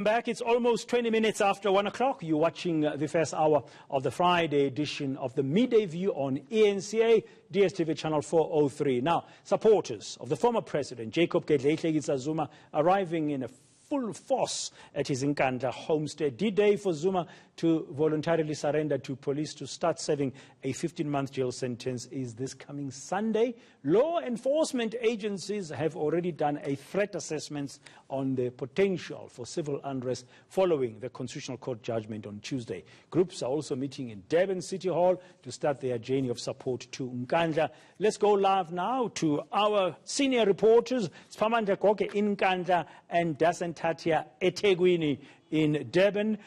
Back, it's almost 20 minutes after 1 o'clock. You're watching the first hour of the Friday edition of the Midday View on eNCA, DSTV channel 403. Now, supporters of the former president, Jacob Zuma, arriving in a full force at his Nkandla homestead. D-Day for Zuma to voluntarily surrender to police to start serving a 15-month jail sentence is this coming Sunday. Law enforcement agencies have already done a threat assessment on the potential for civil unrest following the Constitutional Court judgment on Tuesday. Groups are also meeting in Dasen City Hall to start their journey of support to Nkandla. Let's go live now to our senior reporters, Siphamandla, Goge in Nkandla, and Dasen Thathiah eThekwini in Durban.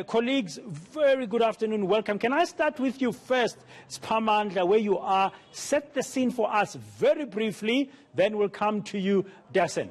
Colleagues, very good afternoon. Welcome. Can I start with you first, Siphamandla, where you are? Set the scene for us very briefly, then we'll come to you, Dasen.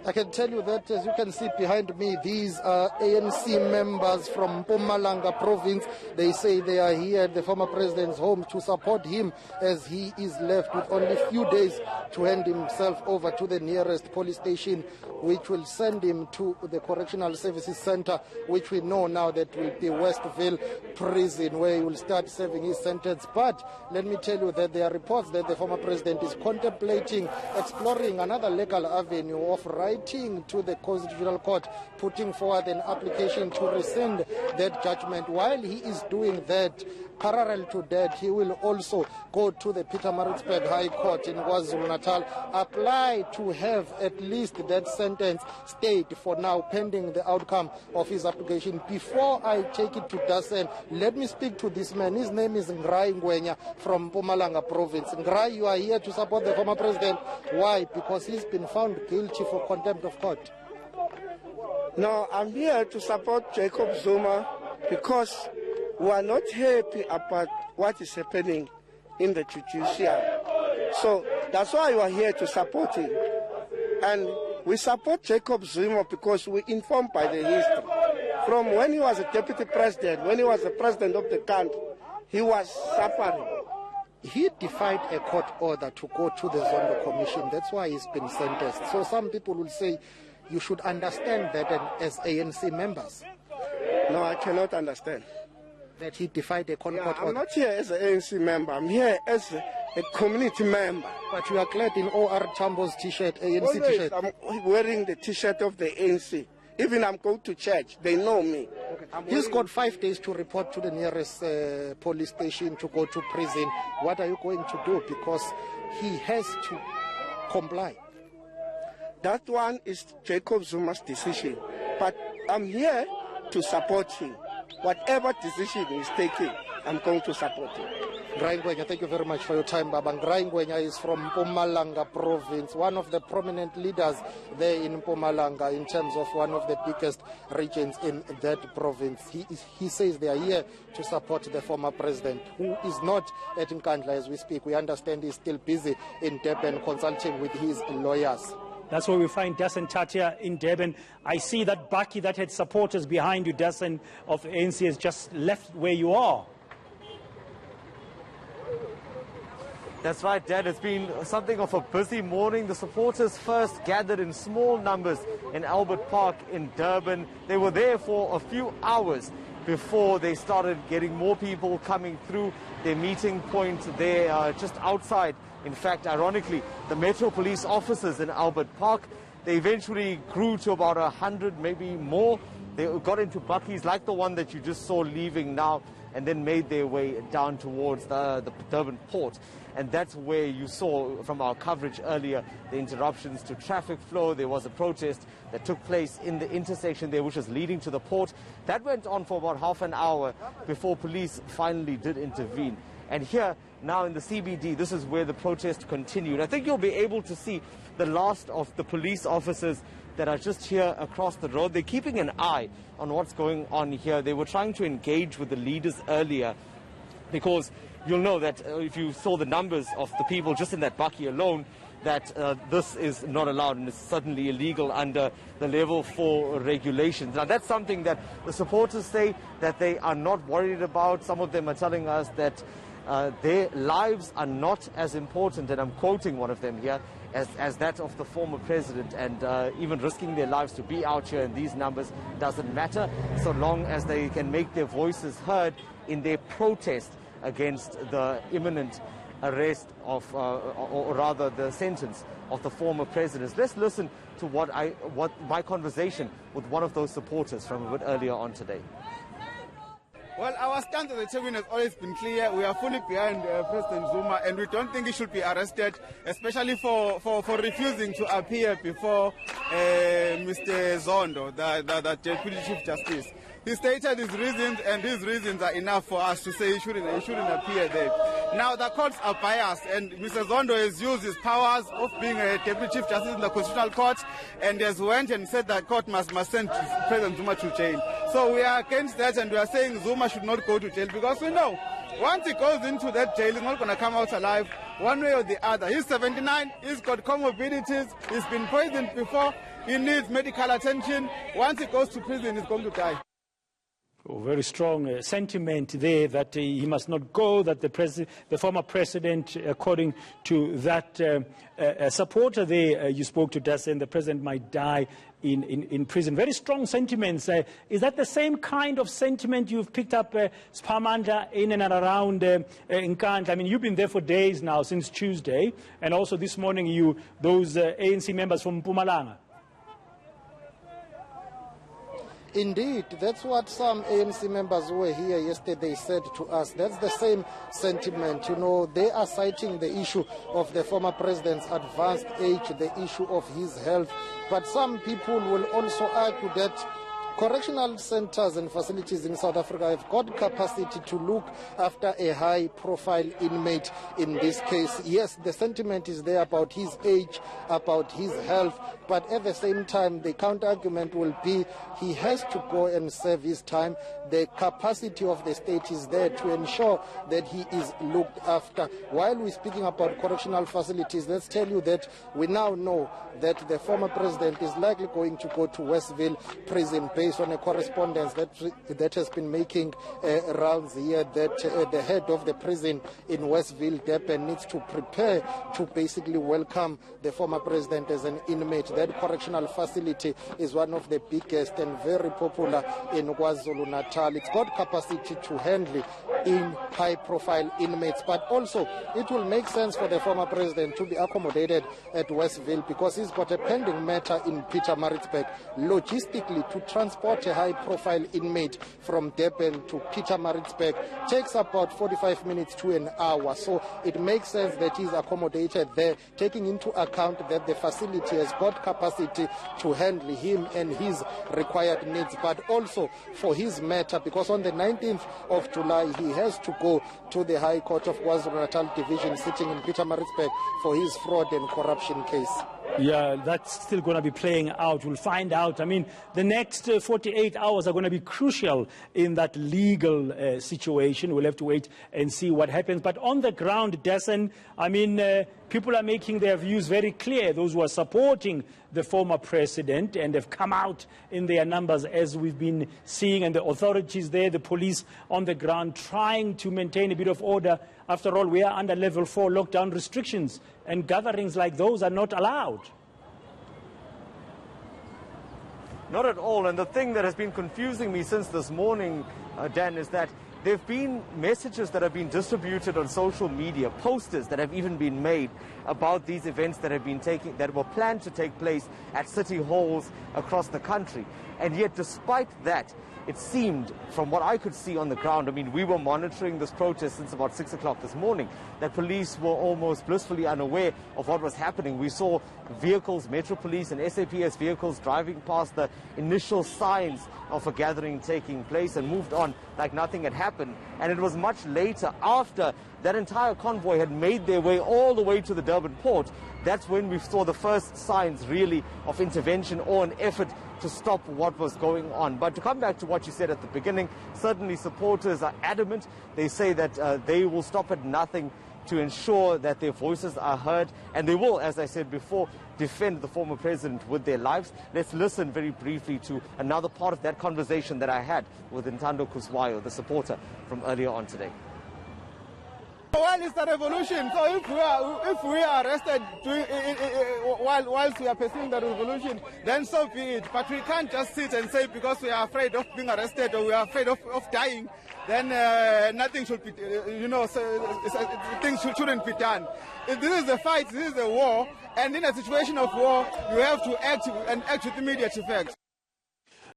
I can tell you that, as you can see behind me, these are ANC members from Mpumalanga province. They say they are here at the former president's home to support him as he is left with only a few days to hand himself over to the nearest police station, which will send him to the Correctional Services Center, which we know now that will be Westville Prison, where he will start serving his sentence. But let me tell you that there are reports that the former president is contemplating exploring another legal avenue of writing to the Constitutional Court, putting forward an application to rescind that judgment. While he is doing that, parallel to that, he will also go to the Pietermaritzburg High Court in KwaZulu-Natal, apply to have at least that sentence stayed for now, pending the outcome of his application. Before I take it to Dasen, let me speak to this man. His name is Nkandla from Mpumalanga province. Nkandla, you are here to support the former president. Why? Because he's been found guilty for contempt of court. No, I'm here to support Jacob Zuma because we are not happy about what is happening in the judiciary. So that's why we are here to support him. And we support Jacob Zuma because we're informed by the history. From when he was a deputy president, when he was the president of the country, he was suffering. He defied a court order to go to the Zondo Commission. That's why he's been sentenced. So some people will say you should understand that as ANC members. No, I cannot understand. That he defied a court order. I'm not here as an ANC member. I'm here as a community member. But you are clad in OR Tambo's T-shirt, ANC T-shirt. I'm wearing the T-shirt of the ANC. Even I'm going to church, they know me. Okay. He's got 5 days to report to the nearest police station to go to prison. What are you going to do? Because he has to comply. That one is Jacob Zuma's decision. But I'm here to support him. Whatever decision he's taking, I'm going to support him. Nkandla, thank you very much for your time, Baba. Nkandla is from Mpumalanga province, one of the prominent leaders there in Mpumalanga in terms of one of the biggest regions in that province. He says they are here to support the former president, who is not at Nkandla as we speak. We understand he's still busy in Durban consulting with his lawyers. That's where we find Dasen Thathiah in Durban. I see that Baki that had supporters behind you, Dasen, of ANC, has just left where you are. That's right, Dad. It's been something of a busy morning. The supporters first gathered in small numbers in Albert Park in Durban. They were there for a few hours before they started getting more people coming through their meeting point there just outside. In fact, ironically, the Metro Police officers in Albert Park, they eventually grew to about 100, maybe more. They got into buckies like the one that you just saw leaving now, and then made their way down towards the Durban port. And that's where you saw from our coverage earlier the interruptions to traffic flow. There was a protest that took place in the intersection there, which was leading to the port. That went on for about half an hour before police finally did intervene. And here, now in the CBD, this is where the protest continued. I think you'll be able to see the last of the police officers that are just here across the road. They're keeping an eye on what's going on here. They were trying to engage with the leaders earlier because you'll know that if you saw the numbers of the people just in that bucky alone, that this is not allowed and it's certainly illegal under the level 4 regulations. Now that's something that the supporters say that they are not worried about. Some of them are telling us that their lives are not as important, and I'm quoting one of them here. as that of the former president, and even risking their lives to be out here in these numbers doesn't matter, so long as they can make their voices heard in their protest against the imminent arrest of, or rather the sentence of the former president. Let's listen to what my conversation with one of those supporters from a bit earlier on today. Well, our stance as a champion has always been clear. We are fully behind President Zuma, and we don't think he should be arrested, especially for refusing to appear before Mr. Zondo, the Deputy Chief Justice. He stated his reasons, and his reasons are enough for us to say he shouldn't appear there. Now, the courts are biased, and Mr. Zondo has used his powers of being a Deputy Chief Justice in the Constitutional Court, and has went and said that court must send President Zuma to jail. So we are against that, and we are saying Zuma should not go to jail, because we know once he goes into that jail, he's not going to come out alive one way or the other. He's 79, he's got comorbidities, he's been poisoned before, he needs medical attention. Once he goes to prison, he's going to die. Oh, very strong sentiment there that he must not go, that the former president, according to that supporter there you spoke to, Dasen, the president might die in prison. Very strong sentiments. Is that the same kind of sentiment you've picked up, Siphamandla, in and around Nkandla? I mean, you've been there for days now, since Tuesday, and also this morning those ANC members from Mpumalanga. Indeed, that's what some ANC members who were here yesterday said to us. That's the same sentiment. You know, they are citing the issue of the former president's advanced age, the issue of his health. But some people will also argue that correctional centers and facilities in South Africa have got capacity to look after a high-profile inmate in this case. Yes, the sentiment is there about his age, about his health, but at the same time, the counter-argument will be he has to go and serve his time. The capacity of the state is there to ensure that he is looked after. While we're speaking about correctional facilities, let's tell you that we now know that the former president is likely going to go to Westville prison based on a correspondence that has been making rounds here, that the head of the prison in Westville, Dasen, needs to prepare to basically welcome the former president as an inmate. That correctional facility is one of the biggest and very popular in KwaZulu-Natal. It's got capacity to handle in high-profile inmates, but also it will make sense for the former president to be accommodated at Westville because he's got a pending matter in Pietermaritzburg. Logistically, to transport a high-profile inmate from Dasen to Pietermaritzburg takes about 45 minutes to an hour. So it makes sense that he's accommodated there, taking into account that the facility has got capacity to handle him and his required needs, but also for his matter, because on the 19th of July, he has to go to the High Court of KwaZulu-Natal Division sitting in Pietermaritzburg for his fraud and corruption case. Yeah, that's still going to be playing out. We'll find out. I mean, the next 48 hours are going to be crucial in that legal situation. We'll have to wait and see what happens. But on the ground, Dasen, I mean, people are making their views very clear. Those who are supporting the former president and have come out in their numbers, as we've been seeing, and the authorities there, the police on the ground, trying to maintain a bit of order. After all, we are under level 4 lockdown restrictions, and gatherings like those are not allowed. Not at all. And the thing that has been confusing me since this morning, Dan, is that there have been messages that have been distributed on social media, posters that have even been made about these events that were planned to take place at city halls across the country. And yet, despite that, it seemed, from what I could see on the ground, I mean, we were monitoring this protest since about 6 o'clock this morning, that police were almost blissfully unaware of what was happening. We saw vehicles, Metro Police and SAPS vehicles driving past the initial signs of a gathering taking place and moved on like nothing had happened. And it was much later, after that entire convoy had made their way all the way to the Durban port, that's when we saw the first signs really of intervention or an effort to stop what was going on. But to come back to what you said at the beginning, certainly supporters are adamant. They say that they will stop at nothing to ensure that their voices are heard, and they will, as I said before, defend the former president with their lives. Let's listen very briefly to another part of that conversation that I had with Nkandla, the supporter from earlier on today. Well, it's a revolution. So if we are arrested whilst we are pursuing the revolution, then so be it. But we can't just sit and say because we are afraid of being arrested or we are afraid of dying, then nothing should be, things shouldn't be done. This is a fight, this is a war, and in a situation of war, you have to act and act with immediate effect.